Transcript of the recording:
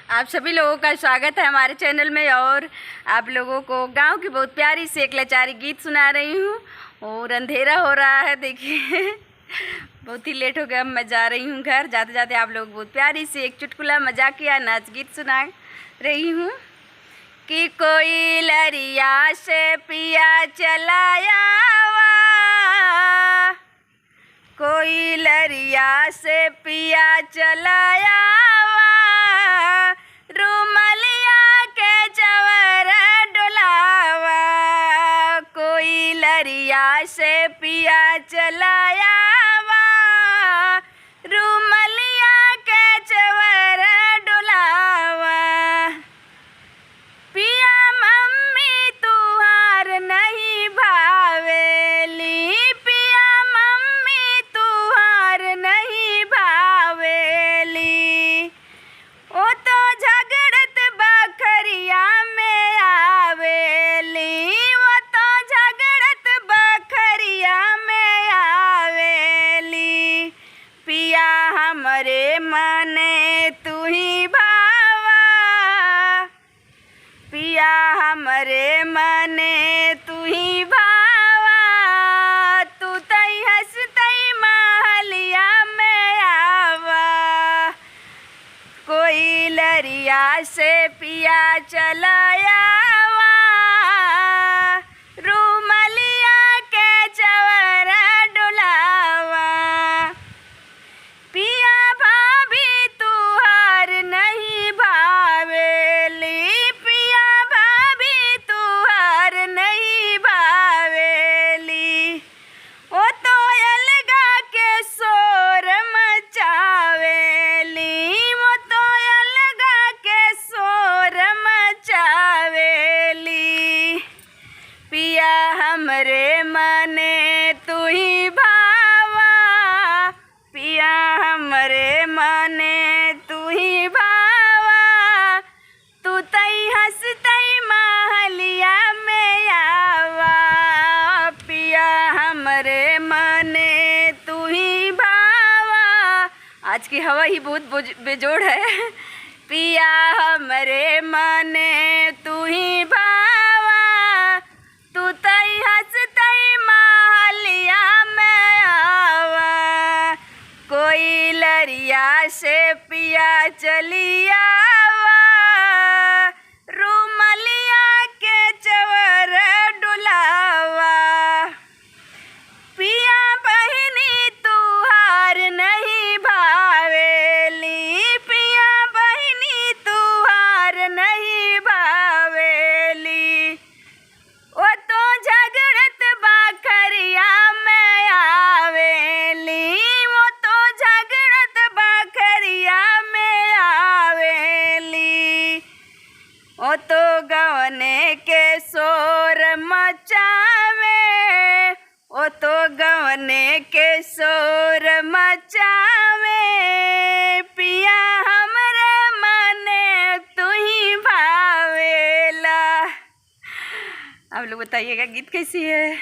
आप सभी लोगों का स्वागत है हमारे चैनल में। और आप लोगों को गांव की बहुत प्यारी सी एक लाचारी गीत सुना रही हूँ। और अंधेरा हो रहा है, देखिए बहुत ही लेट हो गया। अब मैं जा रही हूँ घर। जाते जाते आप लोग बहुत प्यारी सी एक चुटकुला मजाकिया नाच गीत सुना रही हूँ कि कोई लरिया से पिया चलाया वा, कोई लरिया से पिया चलाया वा, रुमलिया के चवर डुलावा। कोई लरिया से पिया चलाया वा, रुमलिया के चवर डुलावा। पिया मम्मी तुहार नहीं भावेली, पिया मम्मी तुहार नहीं भावेली। ओ तो झगड़त बखरिया में आवेली, वो तो झगड़त बखरिया में आवेली। पिया हमरे मने तू ही भावा, पिया हमरे मने तू ही भावा। तू तई हंसतई महलिया में आवा। कोई लरिया से पिया चलाया वा, रुमलिया के चवर डुलावा। पिया भाभी तुहार नहीं भावेली, पिया भाभी तुहार नहीं भावेली। ओ तो अलगा के शोर मचावेली, वो तो अलगा के शोर मचावेली। पिया हमरे मने तू ही भावा, पिया हमरे मने तू ही भावा। तू तई हंसतई महलिया में आवा। पिया हमरे मने तू ही भावा। आज की हवा ही बहुत बेजोड़ है। पिया हमरे मने तू ही भावा, तू तई हंसतई महलिया में आवा। कोई लरिया से पिया चलिया वा, रुमलिया के चवर डुलावा। पिया बहिनी तुहार नहीं भावेली, पिया बहिनी तुहार नहीं भावेली। वो तो झगड़त बखरिया में आवेली, वो तो झगड़त बखरिया में आवेली। वो तो गवने के शोर मचावे, वो तो गवने के शोर मचावे। पिया हमरे मने तू ही भावेला। आप लोग बताइएगा गीत कैसी है।